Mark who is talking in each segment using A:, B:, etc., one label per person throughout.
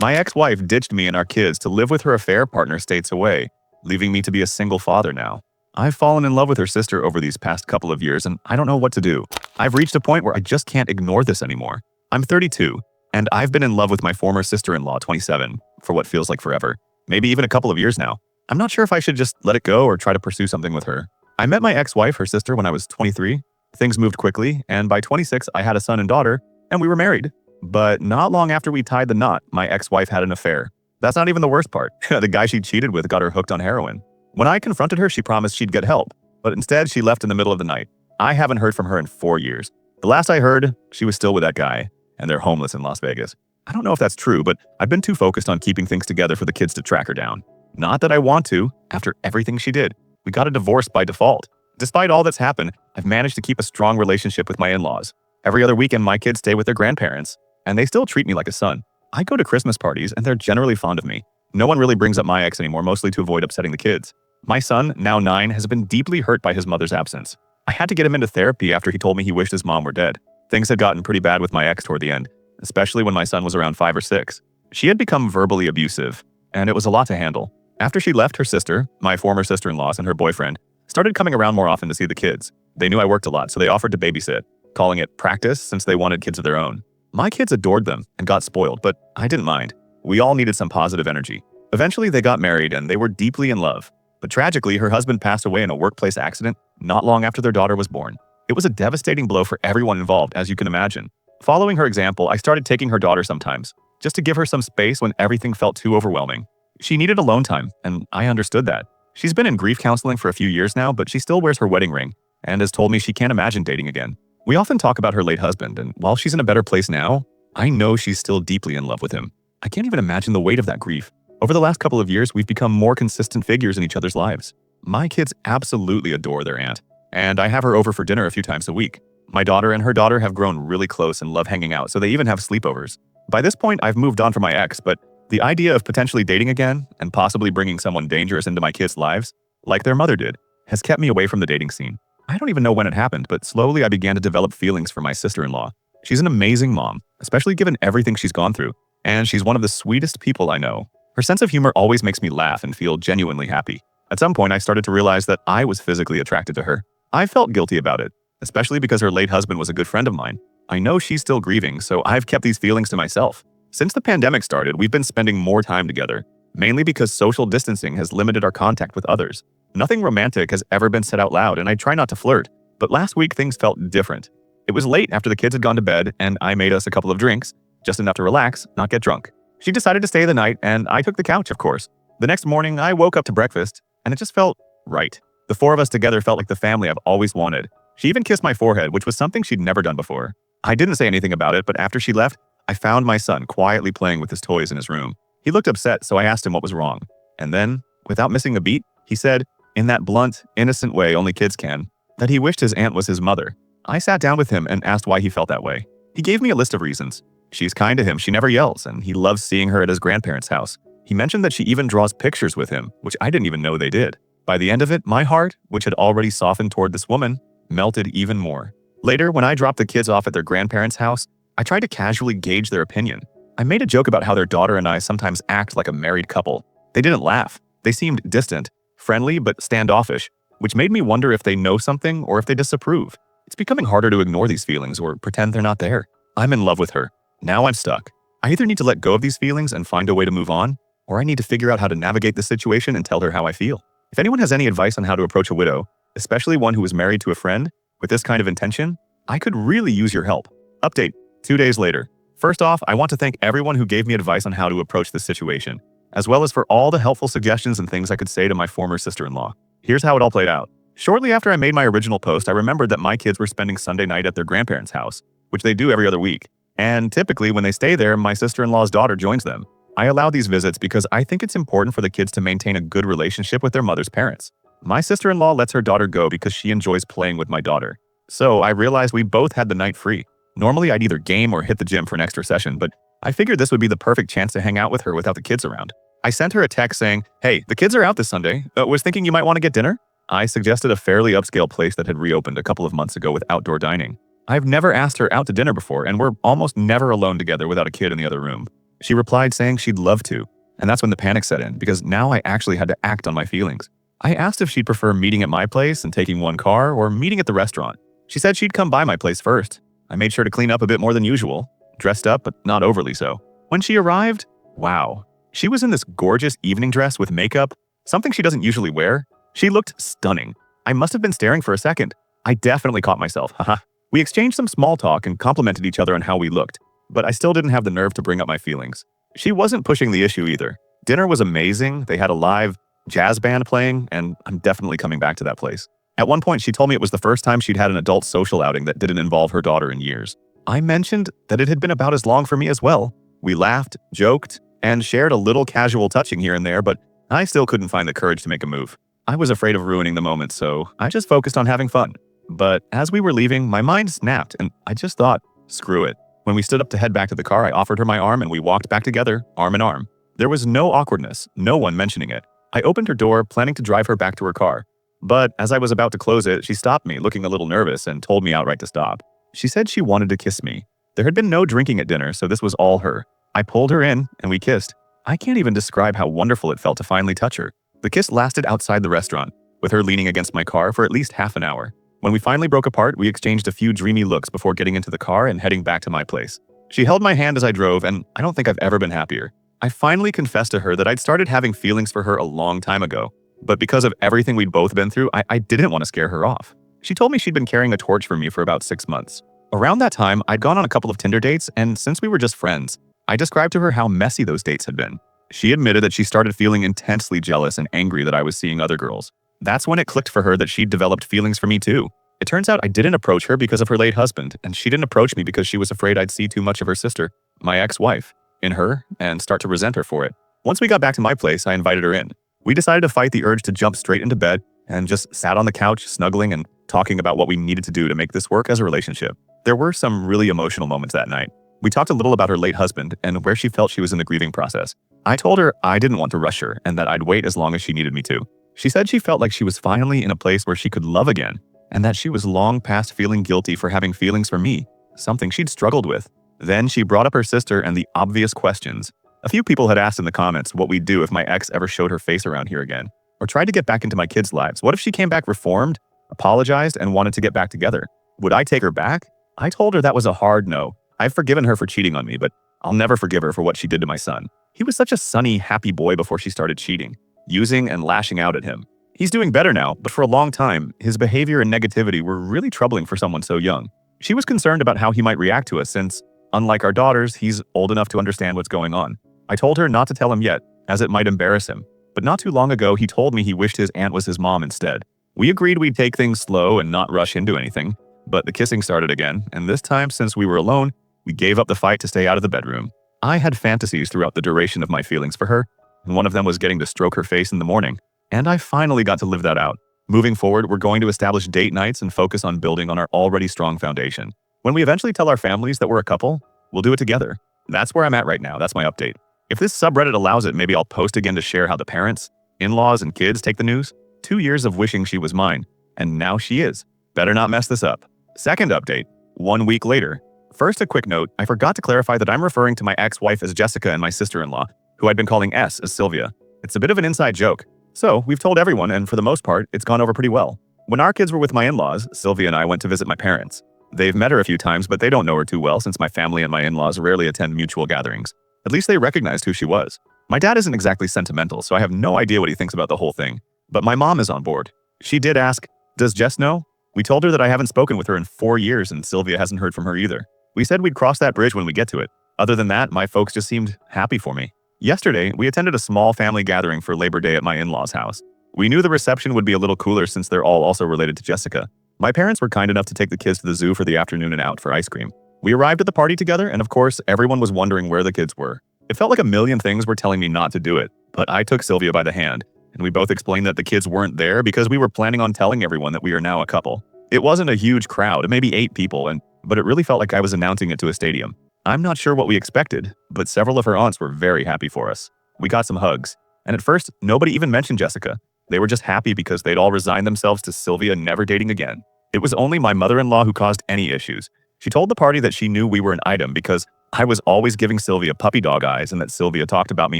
A: My ex-wife ditched me and our kids to live with her affair partner states away, leaving me to be a single father now. I've fallen in love with her sister over these past couple of years and I don't know what to do. I've reached a point where I just can't ignore this anymore. I'm 32, and I've been in love with my former sister-in-law, 27, for what feels like forever. Maybe even a couple of years now. I'm not sure if I should just let it go or try to pursue something with her. I met my ex-wife, her sister, when I was 23. Things moved quickly, and by 26, I had a son and daughter, and we were married. But not long after we tied the knot, my ex-wife had an affair. That's not even the worst part. The guy she cheated with got her hooked on heroin. When I confronted her, she promised she'd get help, but instead she left in the middle of the night. I haven't heard from her in 4 years. The last I heard, she was still with that guy, and they're homeless in Las Vegas. I don't know if that's true, but I've been too focused on keeping things together for the kids to track her down. Not that I want to, after everything she did. We got a divorce by default. Despite all that's happened, I've managed to keep a strong relationship with my in-laws. Every other weekend, my kids stay with their grandparents, and they still treat me like a son. I go to Christmas parties, and they're generally fond of me. No one really brings up my ex anymore, mostly to avoid upsetting the kids. My son, now 9, has been deeply hurt by his mother's absence. I had to get him into therapy after he told me he wished his mom were dead. Things had gotten pretty bad with my ex toward the end, especially when my son was around 5 or 6. She had become verbally abusive, and it was a lot to handle. After she left, her sister, my former sister-in-law, and her boyfriend started coming around more often to see the kids. They knew I worked a lot, so they offered to babysit, calling it practice since they wanted kids of their own. My kids adored them and got spoiled, but I didn't mind. We all needed some positive energy. Eventually, they got married and they were deeply in love. But tragically, her husband passed away in a workplace accident not long after their daughter was born. It was a devastating blow for everyone involved, as you can imagine. Following her example, I started taking her daughter sometimes, just to give her some space when everything felt too overwhelming. She needed alone time, and I understood that. She's been in grief counseling for a few years now, but she still wears her wedding ring and has told me she can't imagine dating again. We often talk about her late husband, and while she's in a better place now, I know she's still deeply in love with him. I can't even imagine the weight of that grief. Over the last couple of years, we've become more consistent figures in each other's lives. My kids absolutely adore their aunt, and I have her over for dinner a few times a week. My daughter and her daughter have grown really close and love hanging out, so they even have sleepovers. By this point, I've moved on from my ex, but the idea of potentially dating again and possibly bringing someone dangerous into my kids' lives, like their mother did, has kept me away from the dating scene. I don't even know when it happened, but slowly I began to develop feelings for my sister-in-law. She's an amazing mom, especially given everything she's gone through, and she's one of the sweetest people I know. Her sense of humor always makes me laugh and feel genuinely happy. At some point, I started to realize that I was physically attracted to her. I felt guilty about it, especially because her late husband was a good friend of mine. I know she's still grieving, so I've kept these feelings to myself. Since the pandemic started, we've been spending more time together, mainly because social distancing has limited our contact with others. Nothing romantic has ever been said out loud, and I try not to flirt, but last week things felt different. It was late after the kids had gone to bed, and I made us a couple of drinks, just enough to relax, not get drunk. She decided to stay the night, and I took the couch, of course. The next morning, I woke up to breakfast, and it just felt right. The 4 of us together felt like the family I've always wanted. She even kissed my forehead, which was something she'd never done before. I didn't say anything about it, but after she left, I found my son quietly playing with his toys in his room. He looked upset, so I asked him what was wrong. And then, without missing a beat, he said, in that blunt, innocent way only kids can, that he wished his aunt was his mother. I sat down with him and asked why he felt that way. He gave me a list of reasons. She's kind to him, she never yells, and he loves seeing her at his grandparents' house. He mentioned that she even draws pictures with him, which I didn't even know they did. By the end of it, my heart, which had already softened toward this woman, melted even more. Later, when I dropped the kids off at their grandparents' house, I tried to casually gauge their opinion. I made a joke about how their daughter and I sometimes act like a married couple. They didn't laugh. They seemed distant, friendly, but standoffish, which made me wonder if they know something or if they disapprove. It's becoming harder to ignore these feelings or pretend they're not there. I'm in love with her. Now I'm stuck. I either need to let go of these feelings and find a way to move on, or I need to figure out how to navigate the situation and tell her how I feel. If anyone has any advice on how to approach a widow, especially one who was married to a friend, with this kind of intention, I could really use your help. Update, 2 days later. First off, I want to thank everyone who gave me advice on how to approach this situation, as well as for all the helpful suggestions and things I could say to my former sister-in-law. Here's how it all played out. Shortly after I made my original post, I remembered that my kids were spending Sunday night at their grandparents' house, which they do every other week. And typically, when they stay there, my sister-in-law's daughter joins them. I allow these visits because I think it's important for the kids to maintain a good relationship with their mother's parents. My sister-in-law lets her daughter go because she enjoys playing with my daughter. So I realized we both had the night free. Normally, I'd either game or hit the gym for an extra session, but I figured this would be the perfect chance to hang out with her without the kids around. I sent her a text saying, "Hey, the kids are out this Sunday. Was thinking you might want to get dinner?" I suggested a fairly upscale place that had reopened a couple of months ago with outdoor dining. I've never asked her out to dinner before, and we're almost never alone together without a kid in the other room. She replied saying she'd love to, and that's when the panic set in because now I actually had to act on my feelings. I asked if she'd prefer meeting at my place and taking one car or meeting at the restaurant. She said she'd come by my place first. I made sure to clean up a bit more than usual, dressed up but not overly so. When she arrived, wow. She was in this gorgeous evening dress with makeup, something she doesn't usually wear. She looked stunning. I must have been staring for a second. I definitely caught myself, haha. We exchanged some small talk and complimented each other on how we looked, but I still didn't have the nerve to bring up my feelings. She wasn't pushing the issue either. Dinner was amazing, they had a live jazz band playing, and I'm definitely coming back to that place. At one point, she told me it was the first time she'd had an adult social outing that didn't involve her daughter in years. I mentioned that it had been about as long for me as well. We laughed, joked, and shared a little casual touching here and there, but I still couldn't find the courage to make a move. I was afraid of ruining the moment, so I just focused on having fun. But as we were leaving, my mind snapped, and I just thought, screw it. When we stood up to head back to the car, I offered her my arm and we walked back together, arm in arm. There was no awkwardness, no one mentioning it. I opened her door, planning to drive her back to her car. But as I was about to close it, she stopped me, looking a little nervous, and told me outright to stop. She said she wanted to kiss me. There had been no drinking at dinner, so this was all her. I pulled her in, and we kissed. I can't even describe how wonderful it felt to finally touch her. The kiss lasted outside the restaurant, with her leaning against my car for at least half an hour. When we finally broke apart, we exchanged a few dreamy looks before getting into the car and heading back to my place. She held my hand as I drove, and I don't think I've ever been happier. I finally confessed to her that I'd started having feelings for her a long time ago, but because of everything we'd both been through, I didn't want to scare her off. She told me she'd been carrying a torch for me for about 6 months. Around that time, I'd gone on a couple of Tinder dates, and since we were just friends, I described to her how messy those dates had been. She admitted that she started feeling intensely jealous and angry that I was seeing other girls. That's when it clicked for her that she'd developed feelings for me too. It turns out I didn't approach her because of her late husband, and she didn't approach me because she was afraid I'd see too much of her sister, my ex-wife, in her and start to resent her for it. Once we got back to my place, I invited her in. We decided to fight the urge to jump straight into bed and just sat on the couch, snuggling and talking about what we needed to do to make this work as a relationship. There were some really emotional moments that night. We talked a little about her late husband and where she felt she was in the grieving process. I told her I didn't want to rush her and that I'd wait as long as she needed me to. She said she felt like she was finally in a place where she could love again, and that she was long past feeling guilty for having feelings for me, something she'd struggled with. Then she brought up her sister and the obvious questions. A few people had asked in the comments what we'd do if my ex ever showed her face around here again, or tried to get back into my kids' lives. What if she came back reformed, apologized, and wanted to get back together? Would I take her back? I told her that was a hard no. I've forgiven her for cheating on me, but I'll never forgive her for what she did to my son. He was such a sunny, happy boy before she started cheating, using and lashing out at him. He's doing better now, but for a long time, his behavior and negativity were really troubling for someone so young. She was concerned about how he might react to us since, unlike our daughters, he's old enough to understand what's going on. I told her not to tell him yet, as it might embarrass him. But not too long ago, he told me he wished his aunt was his mom instead. We agreed we'd take things slow and not rush into anything, but the kissing started again, and this time, since we were alone, we gave up the fight to stay out of the bedroom. I had fantasies throughout the duration of my feelings for her, and one of them was getting to stroke her face in the morning. And I finally got to live that out. Moving forward, we're going to establish date nights and focus on building on our already strong foundation. When we eventually tell our families that we're a couple, we'll do it together. That's where I'm at right now. That's my update. If this subreddit allows it, maybe I'll post again to share how the parents, in-laws, and kids take the news. 2 years of wishing she was mine, and now she is. Better not mess this up. Second update, 1 week later. First, a quick note, I forgot to clarify that I'm referring to my ex-wife as Jessica and my sister-in-law, who I'd been calling S as Sylvia. It's a bit of an inside joke. So, we've told everyone, and for the most part, it's gone over pretty well. When our kids were with my in-laws, Sylvia and I went to visit my parents. They've met her a few times, but they don't know her too well since my family and my in-laws rarely attend mutual gatherings. At least they recognized who she was. My dad isn't exactly sentimental, so I have no idea what he thinks about the whole thing. But my mom is on board. She did ask, "Does Jess know?" We told her that I haven't spoken with her in 4 years and Sylvia hasn't heard from her either. We said we'd cross that bridge when we get to it. Other than that, my folks just seemed happy for me. Yesterday, we attended a small family gathering for Labor Day at my in-laws' house. We knew the reception would be a little cooler since they're all also related to Jessica. My parents were kind enough to take the kids to the zoo for the afternoon and out for ice cream. We arrived at the party together, and of course, everyone was wondering where the kids were. It felt like a million things were telling me not to do it, but I took Sylvia by the hand, and we both explained that the kids weren't there because we were planning on telling everyone that we are now a couple. It wasn't a huge crowd, maybe 8 people, but it really felt like I was announcing it to a stadium. I'm not sure what we expected, but several of her aunts were very happy for us. We got some hugs, and at first, nobody even mentioned Jessica. They were just happy because they'd all resigned themselves to Sylvia never dating again. It was only my mother-in-law who caused any issues. She told the party that she knew we were an item because I was always giving Sylvia puppy dog eyes and that Sylvia talked about me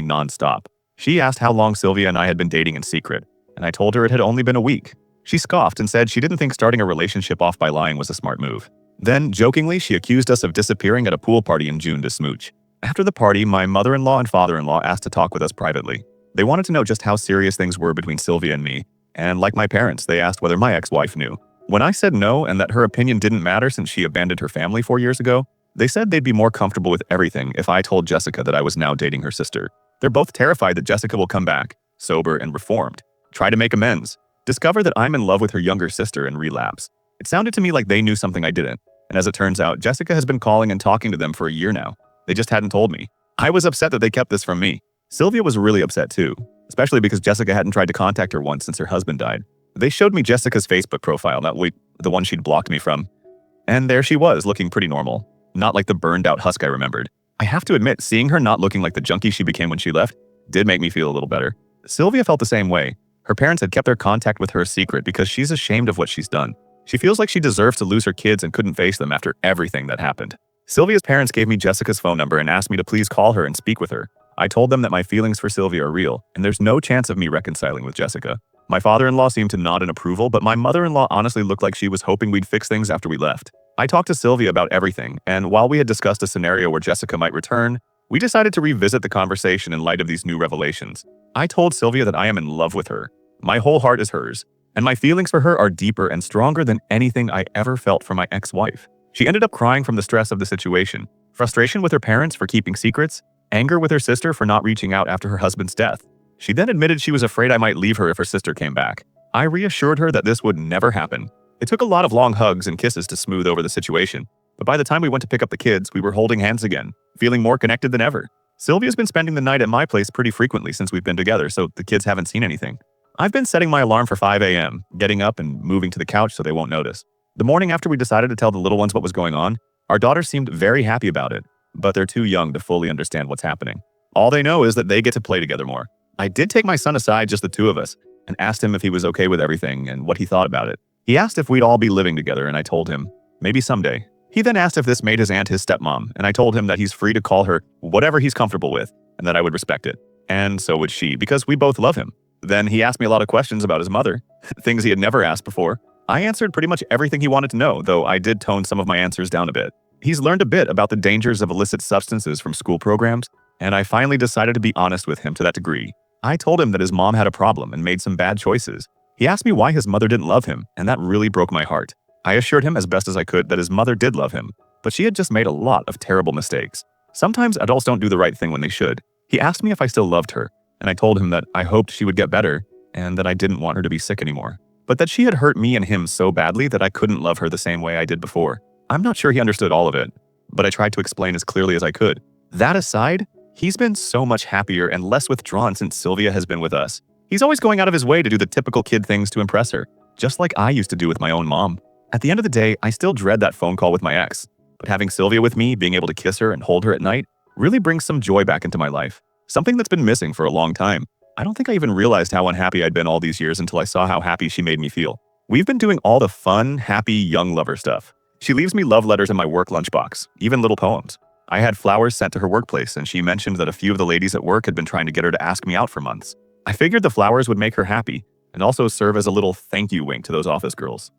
A: nonstop. She asked how long Sylvia and I had been dating in secret, and I told her it had only been a week. She scoffed and said she didn't think starting a relationship off by lying was a smart move. Then, jokingly, she accused us of disappearing at a pool party in June to smooch. After the party, my mother-in-law and father-in-law asked to talk with us privately. They wanted to know just how serious things were between Sylvia and me, and like my parents, they asked whether my ex-wife knew. When I said no and that her opinion didn't matter since she abandoned her family 4 years ago, they said they'd be more comfortable with everything if I told Jessica that I was now dating her sister. They're both terrified that Jessica will come back, sober and reformed, try to make amends, discover that I'm in love with her younger sister and relapse. It sounded to me like they knew something I didn't, and as it turns out, Jessica has been calling and talking to them for a year now. They just hadn't told me. I was upset that they kept this from me. Sylvia was really upset too, especially because Jessica hadn't tried to contact her once since her husband died. They showed me Jessica's Facebook profile, the one she'd blocked me from. And there she was, looking pretty normal. Not like the burned-out husk I remembered. I have to admit, seeing her not looking like the junkie she became when she left did make me feel a little better. Sylvia felt the same way. Her parents had kept their contact with her a secret because she's ashamed of what she's done. She feels like she deserves to lose her kids and couldn't face them after everything that happened. Sylvia's parents gave me Jessica's phone number and asked me to please call her and speak with her. I told them that my feelings for Sylvia are real, and there's no chance of me reconciling with Jessica. My father-in-law seemed to nod in approval, but my mother-in-law honestly looked like she was hoping we'd fix things after we left. I talked to Sylvia about everything, and while we had discussed a scenario where Jessica might return, we decided to revisit the conversation in light of these new revelations. I told Sylvia that I am in love with her. My whole heart is hers, and my feelings for her are deeper and stronger than anything I ever felt for my ex-wife. She ended up crying from the stress of the situation, frustration with her parents for keeping secrets, anger with her sister for not reaching out after her husband's death. She then admitted she was afraid I might leave her if her sister came back. I reassured her that this would never happen. It took a lot of long hugs and kisses to smooth over the situation, but by the time we went to pick up the kids, we were holding hands again, feeling more connected than ever. Sylvia's been spending the night at my place pretty frequently since we've been together, so the kids haven't seen anything. I've been setting my alarm for 5 a.m., getting up and moving to the couch so they won't notice. The morning after we decided to tell the little ones what was going on, our daughters seemed very happy about it, but they're too young to fully understand what's happening. All they know is that they get to play together more. I did take my son aside, just the two of us, and asked him if he was okay with everything and what he thought about it. He asked if we'd all be living together, and I told him, maybe someday. He then asked if this made his aunt his stepmom, and I told him that he's free to call her whatever he's comfortable with, and that I would respect it. And so would she, because we both love him. Then he asked me a lot of questions about his mother, things he had never asked before. I answered pretty much everything he wanted to know, though I did tone some of my answers down a bit. He's learned a bit about the dangers of illicit substances from school programs, and I finally decided to be honest with him to that degree. I told him that his mom had a problem and made some bad choices. He asked me why his mother didn't love him, and that really broke my heart. I assured him as best as I could that his mother did love him, but she had just made a lot of terrible mistakes. Sometimes adults don't do the right thing when they should. He asked me if I still loved her, and I told him that I hoped she would get better and that I didn't want her to be sick anymore, but that she had hurt me and him so badly that I couldn't love her the same way I did before. I'm not sure he understood all of it, but I tried to explain as clearly as I could. That aside, he's been so much happier and less withdrawn since Sylvia has been with us. He's always going out of his way to do the typical kid things to impress her, just like I used to do with my own mom. At the end of the day, I still dread that phone call with my ex, but having Sylvia with me, being able to kiss her and hold her at night, really brings some joy back into my life. Something that's been missing for a long time. I don't think I even realized how unhappy I'd been all these years until I saw how happy she made me feel. We've been doing all the fun, happy, young lover stuff. She leaves me love letters in my work lunchbox, even little poems. I had flowers sent to her workplace, and she mentioned that a few of the ladies at work had been trying to get her to ask me out for months. I figured the flowers would make her happy, and also serve as a little thank you wink to those office girls.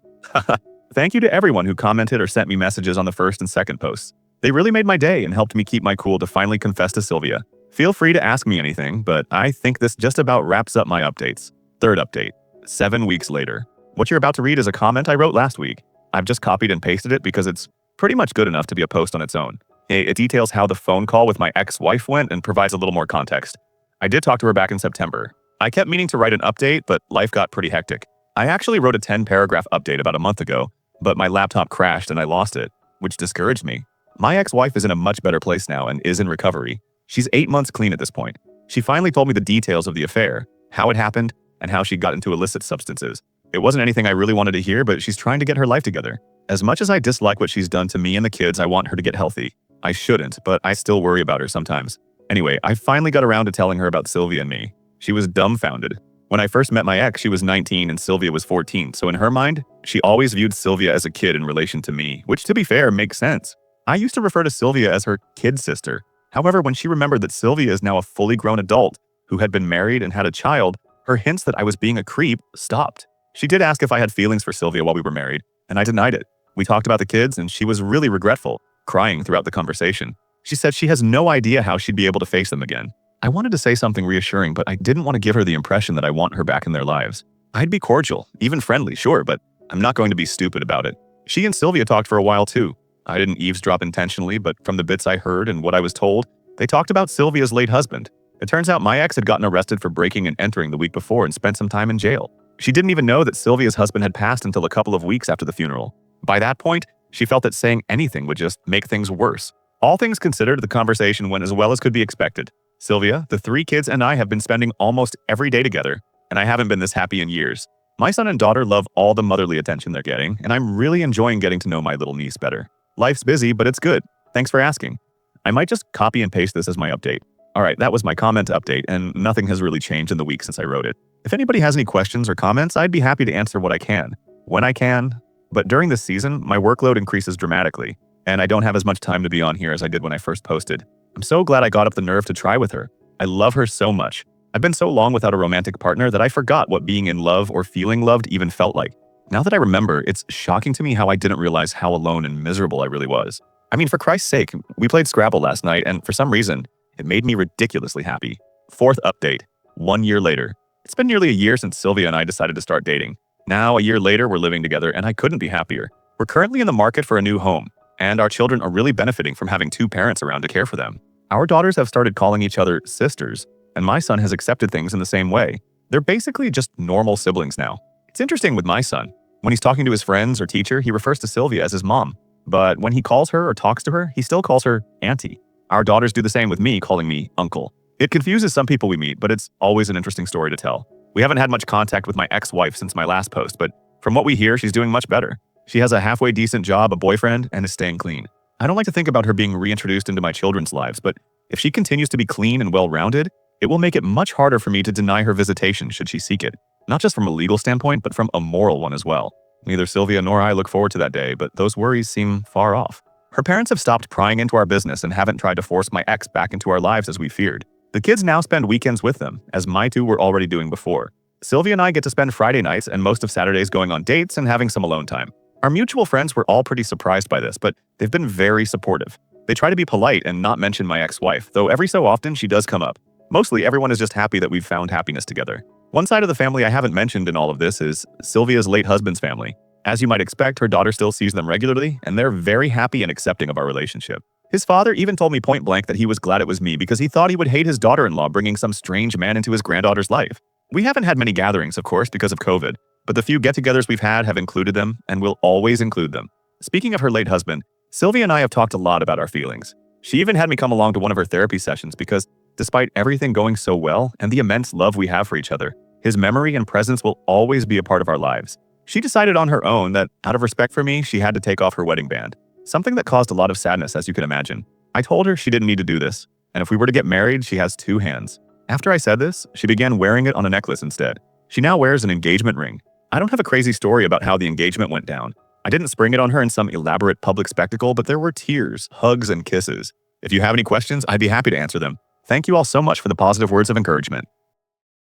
A: Thank you to everyone who commented or sent me messages on the first and second posts. They really made my day and helped me keep my cool to finally confess to Sylvia. Feel free to ask me anything, but I think this just about wraps up my updates. Third update, 7 weeks later. What you're about to read is a comment I wrote last week. I've just copied and pasted it because it's pretty much good enough to be a post on its own. It details how the phone call with my ex-wife went and provides a little more context. I did talk to her back in September. I kept meaning to write an update, but life got pretty hectic. I actually wrote a 10-paragraph update about a month ago, but my laptop crashed and I lost it, which discouraged me. My ex-wife is in a much better place now and is in recovery. She's 8 months clean at this point. She finally told me the details of the affair, how it happened, and how she got into illicit substances. It wasn't anything I really wanted to hear, but she's trying to get her life together. As much as I dislike what she's done to me and the kids, I want her to get healthy. I shouldn't, but I still worry about her sometimes. Anyway, I finally got around to telling her about Sylvia and me. She was dumbfounded. When I first met my ex, she was 19 and Sylvia was 14, so in her mind, she always viewed Sylvia as a kid in relation to me, which to be fair, makes sense. I used to refer to Sylvia as her kid sister. However, when she remembered that Sylvia is now a fully grown adult who had been married and had a child, her hints that I was being a creep stopped. She did ask if I had feelings for Sylvia while we were married, and I denied it. We talked about the kids, and she was really regretful, crying throughout the conversation. She said she has no idea how she'd be able to face them again. I wanted to say something reassuring, but I didn't want to give her the impression that I want her back in their lives. I'd be cordial, even friendly, sure, but I'm not going to be stupid about it. She and Sylvia talked for a while too. I didn't eavesdrop intentionally, but from the bits I heard and what I was told, they talked about Sylvia's late husband. It turns out my ex had gotten arrested for breaking and entering the week before and spent some time in jail. She didn't even know that Sylvia's husband had passed until a couple of weeks after the funeral. By that point, she felt that saying anything would just make things worse. All things considered, the conversation went as well as could be expected. Sylvia, the 3 kids, and I have been spending almost every day together, and I haven't been this happy in years. My son and daughter love all the motherly attention they're getting, and I'm really enjoying getting to know my little niece better. Life's busy, but it's good. Thanks for asking. I might just copy and paste this as my update. Alright, that was my comment update, and nothing has really changed in the week since I wrote it. If anybody has any questions or comments, I'd be happy to answer what I can, when I can. But during this season, my workload increases dramatically, and I don't have as much time to be on here as I did when I first posted. I'm so glad I got up the nerve to try with her. I love her so much. I've been so long without a romantic partner that I forgot what being in love or feeling loved even felt like. Now that I remember, it's shocking to me how I didn't realize how alone and miserable I really was. I mean, for Christ's sake, we played Scrabble last night, and for some reason, it made me ridiculously happy. 4th update, 1 year later. It's been nearly a year since Sylvia and I decided to start dating. Now, a year later, we're living together, and I couldn't be happier. We're currently in the market for a new home, and our children are really benefiting from having 2 parents around to care for them. Our daughters have started calling each other sisters, and my son has accepted things in the same way. They're basically just normal siblings now. It's interesting with my son. When he's talking to his friends or teacher, he refers to Sylvia as his mom. But when he calls her or talks to her, he still calls her auntie. Our daughters do the same with me, calling me uncle. It confuses some people we meet, but it's always an interesting story to tell. We haven't had much contact with my ex-wife since my last post, but from what we hear, she's doing much better. She has a halfway decent job, a boyfriend, and is staying clean. I don't like to think about her being reintroduced into my children's lives, but if she continues to be clean and well-rounded, it will make it much harder for me to deny her visitation should she seek it. Not just from a legal standpoint, but from a moral one as well. Neither Sylvia nor I look forward to that day, but those worries seem far off. Her parents have stopped prying into our business and haven't tried to force my ex back into our lives as we feared. The kids now spend weekends with them, as my 2 were already doing before. Sylvia and I get to spend Friday nights and most of Saturdays going on dates and having some alone time. Our mutual friends were all pretty surprised by this, but they've been very supportive. They try to be polite and not mention my ex-wife, though every so often she does come up. Mostly everyone is just happy that we've found happiness together. One side of the family I haven't mentioned in all of this is Sylvia's late husband's family. As you might expect, her daughter still sees them regularly, and they're very happy and accepting of our relationship. His father even told me point blank that he was glad it was me because he thought he would hate his daughter-in-law bringing some strange man into his granddaughter's life. We haven't had many gatherings, of course, because of COVID, but the few get-togethers we've had have included them and will always include them. Speaking of her late husband, Sylvia and I have talked a lot about our feelings. She even had me come along to one of her therapy sessions because, despite everything going so well and the immense love we have for each other, his memory and presence will always be a part of our lives. She decided on her own that, out of respect for me, she had to take off her wedding band. Something that caused a lot of sadness, as you can imagine. I told her she didn't need to do this, and if we were to get married, she has 2 hands. After I said this, she began wearing it on a necklace instead. She now wears an engagement ring. I don't have a crazy story about how the engagement went down. I didn't spring it on her in some elaborate public spectacle, but there were tears, hugs, and kisses. If you have any questions, I'd be happy to answer them. Thank you all so much for the positive words of encouragement.